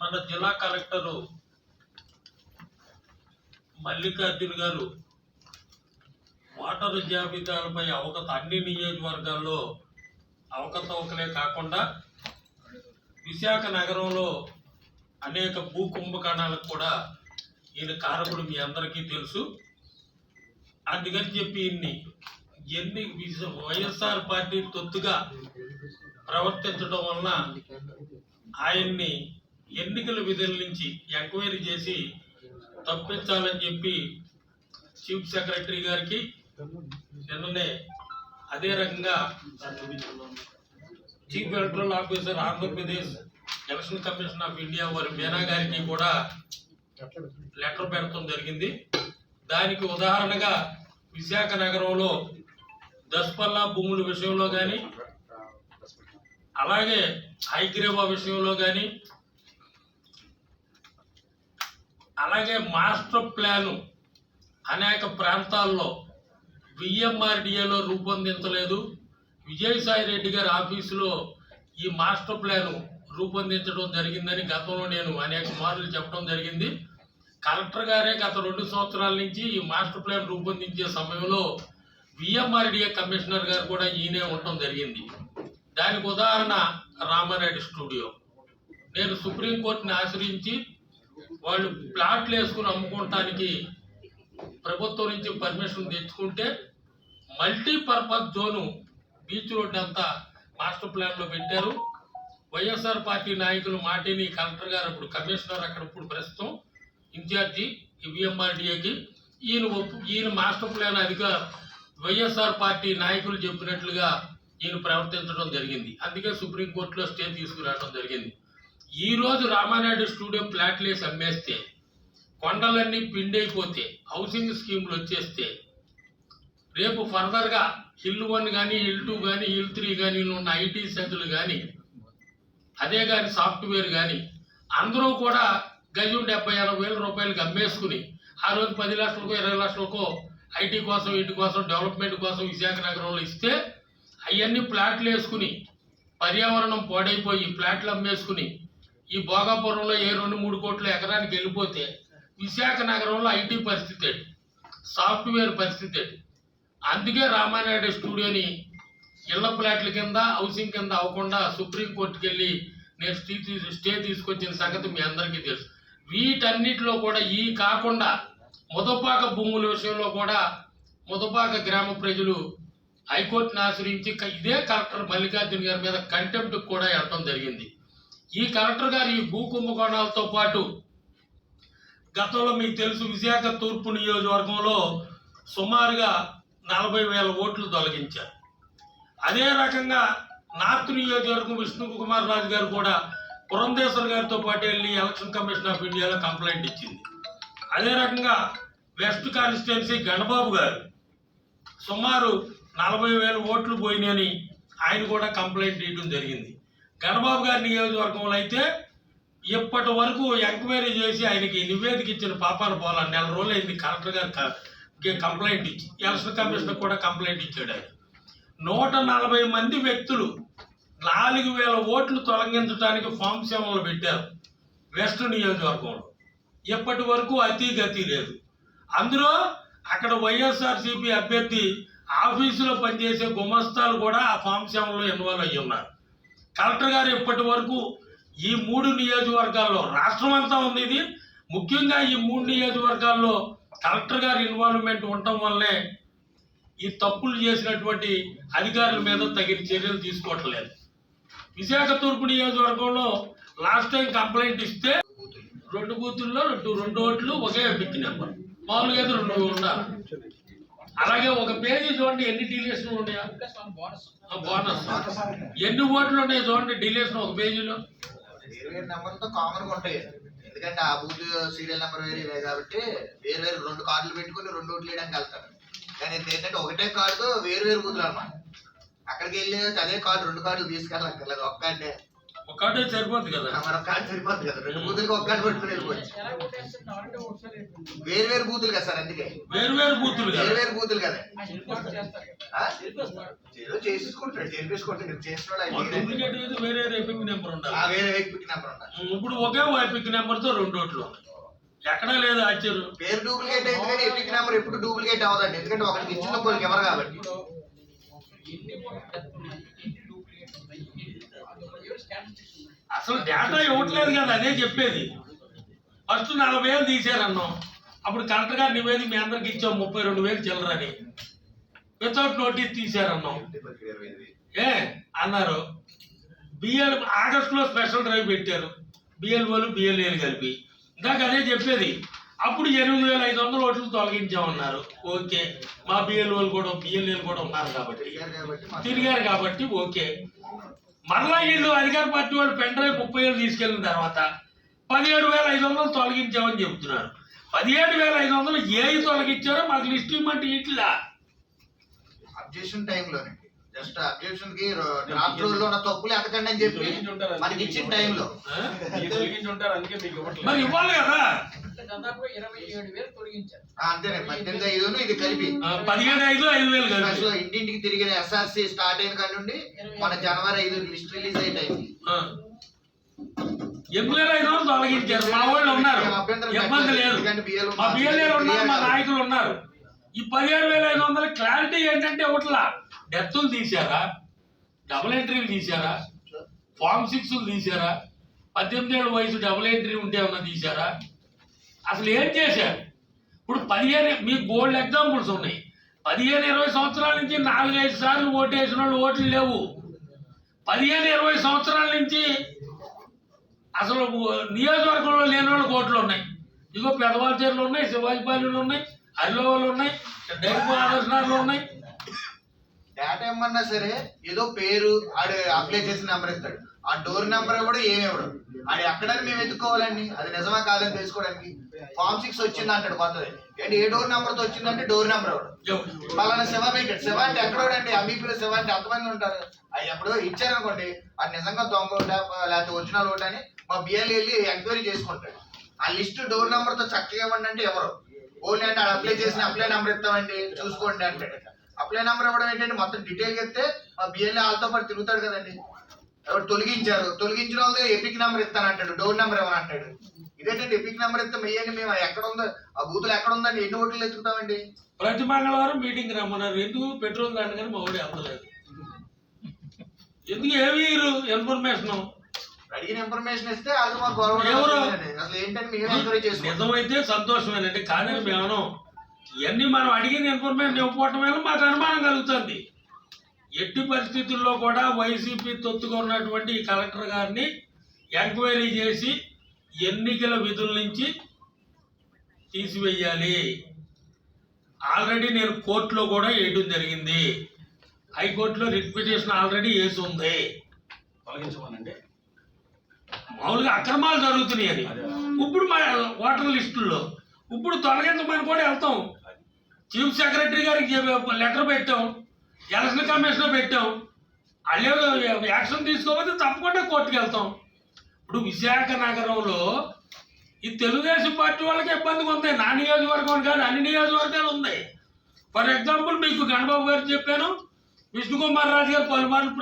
మన జిల్లా కలెక్టరు మల్లికార్జున గారు ఓటరు జాబితాలపై అన్ని నియోజకవర్గాల్లో అవకతవకలే కాకుండా విశాఖ నగరంలో అనేక భూ కుంభకోణాలకు కూడా ఈయన కారకుడు మీ అందరికీ తెలుసు. అందుకని చెప్పి ఎన్ని వైఎస్ఆర్ పార్టీ తొత్తుగా ప్రవర్తించడం వలన ఆయన్ని ఎన్నికల విధుల నుంచి ఎంక్వైరీ చేసి తప్పించాలని చెప్పి చీఫ్ సెక్రటరీ గారికి నిన్ననే, అదే రకంగా chief electoral officer Andhra Pradesh election commission of India వారి మీనా గారికి కూడా లెటర్ పెడతాం జరిగింది. దానికి ఉదాహరణగా విశాఖ నగరంలో దస్పల్లా భూముల విషయంలో కానీ, అలాగే హైగ్రేవా విషయంలో కానీ, అలాగే మాస్టర్ ప్లాను అనేక ప్రాంతాల్లో విఎంఆర్డిఏలో రూపొందించలేదు. విజయసాయి రెడ్డి గారి ఆఫీసులో ఈ మాస్టర్ ప్లాను రూపొందించడం జరిగిందని గతంలో నేను అనేక మార్లు చెప్పడం జరిగింది. కలెక్టర్ గారే గత 2 సంవత్సరాల నుంచి ఈ మాస్టర్ ప్లాన్ రూపొందించే సమయంలో విఎంఆర్డిఏ కమిషనర్ గారు కూడా ఈయనే ఉండటం జరిగింది. దానికి ఉదాహరణ రామానాయుడు స్టూడియో. నేను సుప్రీంకోర్టుని ఆశ్రయించి వాళ్ళు ప్లాట్లు వేసుకుని అమ్ముకోవటానికి ప్రభుత్వం నుంచి పర్మిషన్ తెచ్చుకుంటే మల్టీపర్పస్ జోను బీచ్ రోడ్ అంతా మాస్టర్ ప్లాన్లో పెట్టారు. వైఎస్ఆర్ పార్టీ నాయకులు మాటిని కలెక్టర్ గారు, అప్పుడు కమిషనర్, అక్కడ ఇప్పుడు ప్రస్తుతం ఇన్ఛార్జి విఎంఆర్డిఏకి, ఈయన మాస్టర్ ప్లాన్ వైఎస్ఆర్ పార్టీ నాయకులు చెప్పినట్లుగా ఈయన ప్రవర్తించడం జరిగింది. అందుకే సుప్రీంకోర్టులో స్టే తీసుకురావడం జరిగింది. ఈ రోజు రామానాయుడు స్టూడియో ఫ్లాట్లు వేసి అమ్మేస్తే, కొండలన్నీ పిండైపోతే, హౌసింగ్ స్కీములు వచ్చేస్తే, రేపు ఫర్దర్గా హిల్ 1 కానీ, హిల్ 2 కానీ, హిల్ 3 కానీ ఉన్న ఐటీ సెంటర్లు కానీ, అదే కానీ సాఫ్ట్వేర్ కానీ అందరూ కూడా గజం 70-80 వేల రూపాయలకి అమ్మేసుకుని ఆ రోజు 10 లక్షలకో 20 లక్షలకో ఐటీ కోసం, ఇంటి కోసం, డెవలప్మెంట్ కోసం విశాఖ నగరంలో ఇస్తే అవన్నీ ప్లాట్లు వేసుకుని పర్యావరణం పాడైపోయి ప్లాట్లు అమ్మేసుకుని ఈ భోగాపురంలో 2-3 కోట్ల ఎకరానికి వెళ్ళిపోతే విశాఖ నగరంలో ఐటీ పరిస్థితి, సాఫ్ట్వేర్ పరిస్థితి. అందుకే రామానాయుడు స్టూడియోని ఇళ్ల ప్లాట్ల కింద, హౌసింగ్ కింద అవ్వకుండా సుప్రీంకోర్టుకి వెళ్ళి నేను స్టే తీసుకొచ్చిన సంగతి మీ అందరికీ తెలుసు. వీటన్నిటిలో కూడా ఈ కాకుండా ముదపాక భూముల విషయంలో కూడా ముదపాక గ్రామ ప్రజలు హైకోర్టును ఆశ్రయించి ఇదే కలెక్టర్ మల్లికార్జున గారి మీద కంటెంప్ట్ కూడా వెళ్ళడం జరిగింది. ఈ కలెక్టర్ గారు ఈ భూ కుంభకోణాలతో పాటు గతంలో మీకు తెలుసు విశాఖ తూర్పు నియోజకవర్గంలో సుమారుగా 40,000 ఓట్లు తొలగించారు. అదే రకంగా నార్త్ నియోజకవర్గం విష్ణు కుమార్ రాజు గారు కూడా పురంధేశ్వర్ గారితో పాటు వెళ్ళి ఎలక్షన్ కమిషన్ ఆఫ్ ఇండియాలో కంప్లైంట్ ఇచ్చింది. అదే రకంగా వెస్ట్ కాన్స్టిట్యున్సీ గణబాబు గారు సుమారు 40,000 ఓట్లు పోయినాయని ఆయన కూడా కంప్లైంట్ ఇవ్వడం జరిగింది. గణబాబు గారి నియోజకవర్గంలో అయితే ఇప్పటి వరకు ఎంక్వైరీ చేసి ఆయనకి నివేదిక ఇచ్చిన పాపాన పోలా. 4 రోజులు అయింది కలెక్టర్ గారు కంప్లైంట్ ఇచ్చి, ఎలక్షన్ కమిషనర్ కూడా కంప్లైంట్ ఇచ్చాడు. ఆయన 140 మంది వ్యక్తులు 4,000 ఓట్లు తొలగించడానికి ఫామ్ 7లో పెట్టారు వెస్ట్ నియోజకవర్గంలో. ఇప్పటి వరకు గతి లేదు. అందులో అక్కడ వైఎస్ఆర్సీపీ అభ్యర్థి ఆఫీసులో పనిచేసే గుమస్తాలు కూడా ఆ ఫామ్ 7లో ఇన్వాల్వ్ అయ్యి ఉన్నారు. కలెక్టర్ గారు ఇప్పటి వరకు ఈ 3 నియోజకవర్గాల్లో, రాష్ట్రం అంతా ఉంది ఇది, ముఖ్యంగా ఈ 3 నియోజకవర్గాల్లో కలెక్టర్ గారి ఇన్వాల్వ్మెంట్ ఉండటం వల్లే ఈ తప్పులు చేసినటువంటి అధికారుల మీద తగిన చర్యలు తీసుకోవట్లేదు. విశాఖ తూర్పు నియోజకవర్గంలో లాస్ట్ టైం కంప్లైంట్ ఇస్తే 2 బూతుల్లో 2 ఓట్లు ఒకే పిక్ నెంబర్, మామూలుగా 2 ఉండాలి. అలాగే ఒక పేజీ చూడండి ఎన్ని డిలేషన్ ఉన్నాయా, బోనస్ ఎన్ని ఓట్లు ఉన్నాయి చూడండి డిలేషన్ ఒక పేజీలో. నెంబర్తో కామన్గా ఉంటాయి, ఎందుకంటే ఆ బూత్ సీరియల్ నెంబర్ వేరే కాబట్టి వేరు 2 కార్డులు పెట్టుకుని 2 ఓట్లు వేయడానికి వెళ్తారు. కానీ ఏంటంటే ఒకటే కార్డు వేరు బూతులు అన్నమాట. అక్కడికి వెళ్ళి అదే కార్డు 2 కార్డులు తీసుకెళ్ళక్కర్లేదు, ఒక్కటే సరిపోద్ది కదా. మన కార్డు సరిపోద్ది కదా, 2 బూతులకి ఒక కార్డు పెట్టుకుని వెళ్ళిపోవచ్చు. వేరు బూతులు కదా సార్, అందుకే వేరు బూతులు కదా. వేరు బూతులు కదా. ఏదో చేసేసుకుంటాడు, చేసేసుకుంటాడు, చేస్తున్నాడు. డూప్లికేట్ అయితే వేరే ఎపిక్ నెంబర్ ఉండాలి. వేరే ఎపిక్ నెంబర్ ఉండాలి. ఇప్పుడు ఒకే ఎపిక్ నెంబర్ తో 2 ఓట్లు ఎక్కడా లేదు ఆశ్చర్యం. పేరు డూప్లికేట్ అయితే కానీ ఎపిక్ నెంబర్ ఎప్పుడు డూప్లికేట్ అవ్వదండి, ఎందుకంటే ఒకరికి ఇచ్చిన కోరిక ఎవరు కాబట్టి. అసలు డేటా ఇవ్వట్లేదు కదా, అదే చెప్పేది. ఫస్ట్ 40,000 తీసారన్నాం, అప్పుడు కలెక్టర్ గారు నివేదిక మీ అందరికి ఇచ్చాం 32,000 చిల్లరని. వితౌట్ నోటీస్ తీసారన్నాం, అన్నారు. బిఎల్ ఆగస్టులో స్పెషల్ డ్రైవ్ పెట్టారు, బిఎల్ఓలు బిఎల్ఏలు కలిపి. ఇందాక అదే చెప్పేది. అప్పుడు 8,500 ఓట్లు తొలగించామన్నారు. ఓకే, మా బిఎల్ఓలు కూడా బిఎల్ఏలు కూడా ఉన్నారు కాబట్టి తిరిగారు కాబట్టి ఓకే. మరలా వీళ్ళు అధికార పార్టీ వాళ్ళు పెన్ డ్రైవ్ 30,000 తీసుకెళ్లిన తర్వాత 17,500 తొలగించామని చెబుతున్నారు. 17,500 ఏవి తొలగించారో మాకు లిస్ట్ ఇవ్వమంటే ఇట్లా అబ్జెక్షన్ టైంలోనే జస్ట్ అబ్జెక్షన్ కి డ్రాఫ్ట్ రూల్ లో ఉన్న తప్పులు ఎతకండి అని చెప్పి మనకి ఇచ్చిన టైంలో మరి ఇవ్వాలి కదా. అంతేనే 18,500 ఇది కలిపి 17,500 5,000 కలిపి ఇంటింటికి తిరిగిన ఎస్ఆర్సీ స్టార్ట్ అయిన కాడి నుండి మన జనవరి 5 లిస్ట్ రిలీజ్ అయ్యే టైం 8,500 తొలగించారు. మా వాళ్ళు ఉన్నారు, ఇబ్బంది లేదు. మా బిఎల్ఏలు ఉన్నారు, మా నాయకులు ఉన్నారు. ఈ 17,500 క్లారిటీ ఏంటంటే ఒకట్లా డెత్తులు తీసారా, డబుల్ ఎంట్రీలు తీసారా, ఫామ్ 6 తీసారా, 18 ఏళ్ళ వయసు డబుల్ ఎంట్రీ ఉంటే ఏమన్నా తీసారా, అసలు ఏం చేశారు? ఇప్పుడు 15 మీకు బోల్డ్ ఎగ్జాంపుల్స్ ఉన్నాయి. 15-20 సంవత్సరాల నుంచి 4-5 సార్లు ఓటేసిన వాళ్ళు ఓట్లు లేవు. 15-20 సంవత్సరాల నుంచి అసలు నియోజకవర్గంలో లేని వాళ్ళకి ఓట్లు ఉన్నాయి. ఇగో పెదవాళ్ళచేరులు ఉన్నాయి, శివాజీపాలెంలో ఉన్నాయి, అల్లోవాళ్ళు ఉన్నాయి, డైపు ఆదర్శనాలు ఉన్నాయి. డేటా ఏమన్నా సరే ఏదో పేరు ఆడు అప్లై చేసిన నెంబర్ ఇస్తాడు, ఆ డోర్ నెంబర్ కూడా ఏమి ఇవ్వడు. అది ఎక్కడని మేము ఎత్తుకోవాలండి, అది నిజమా కాదని తెలుసుకోవడానికి. ఫామ్ 6 వచ్చింది అంటాడు కొత్తది, ఏంటి ఏ డోర్ నెంబర్ తో వచ్చిందంటే డోర్ నెంబర్ ఇవ్వడు. పలానా శివ పెట్టాడు, శివ అంటే ఎక్కడోడండి, అమీపీలో శివ అంటే ఎంతమంది ఉంటారు. అది ఎప్పుడో ఇచ్చారనుకోండి, అది నిజంగా దొంగ ఓటా లేకపోతే ఒరిజినల్ ఓటా అని మా బిఎల్ వెళ్ళి ఎంక్వైరీ చేసుకుంటాడు. ఆ లిస్ట్ డోర్ నెంబర్ తో చక్కగా ఇవ్వండి అంటే ఎవరు ఓన్లీ అంటే అప్లై చేసిన అప్లై నెంబర్ ఇస్తామండి చూసుకోండి అంటాడు. అప్లై నెంబర్ ఇవ్వడం ఏంటంటే మొత్తం డీటెయిల్ చెప్తే మా బిఎల్ఏ వాళ్ళతో పాటు తిరుగుతాడు కదండి. ఎవరు తొలగించిన వాళ్ళతో ఎపిక్ నెంబర్ ఇస్తానంటాడు, డోర్ నెంబర్ ఇవ్వని అంటాడు. ఇదేంటంటే ఎపిక్ నెంబర్ ఇస్తే మెయ్యండి, మేము ఎక్కడ ఉందో ఆ బూతులు ఎక్కడ ఉందండి, ఎన్ని ఓట్లు ఎత్తుకుతామండి. ప్రతి మంగళవారం మీటింగ్ రమ్మన్నారు, ఎందుకు పెట్రోల్ దండ కానీ మా ఊడి అందలేదు. ఎందుకు ఏమి ఇన్ఫర్మేషన్ అడిగిన ఇన్ఫర్మేషన్ ఇస్తే అది మాకు గౌరవం. అసలు ఏంటంటే మేము ఎంక్వైరీ చేసుకోవాలి. నిజమైతే సంతోషమేనండి, కానీ మేము ఇవన్నీ మనం అడిగిన ఇన్ఫర్మేషన్ ఇవ్వకపోవటం వల్ల మాకు అనుమానం కలుగుతుంది. ఎట్టి పరిస్థితుల్లో కూడా వైసీపీ తొత్తుకున్నటువంటి ఈ కలెక్టర్ గారిని ఎంక్వైరీ చేసి ఎన్నికల విధుల నుంచి తీసివేయాలి. ఆల్రెడీ నేను కోర్టులో కూడా వేయడం జరిగింది, హైకోర్టులో రిట్ పిటిషన్ ఆల్రెడీ వేసి ఉంది. తొలగించమనండి, మామూలుగా అక్రమాలు జరుగుతున్నాయి అని. ఇప్పుడు మా ఓటర్ లిస్టుల్లో ఇప్పుడు తొలగించమని కూడా వెళ్తాం. చీఫ్ సెక్రటరీ గారికి లెటర్ పెట్టాం, ఎలక్షన్ కమిషన్ పెట్టాం. అల్లే యాక్షన్ తీసుకోకపోతే తప్పకుండా కోర్టుకు వెళ్తాం. ఇప్పుడు విశాఖ నగరంలో ఈ తెలుగుదేశం పార్టీ వాళ్ళకి ఇబ్బందిగా ఉంది. నా నియోజకవర్గం కాదు, అన్ని నియోజకవర్గాలు ఉన్నాయి. ఫర్ ఎగ్జాంపుల్ మీకు గణబాబు గారు చెప్పాను, విష్ణుకుమార్ రాజు గారు పలుమార్లు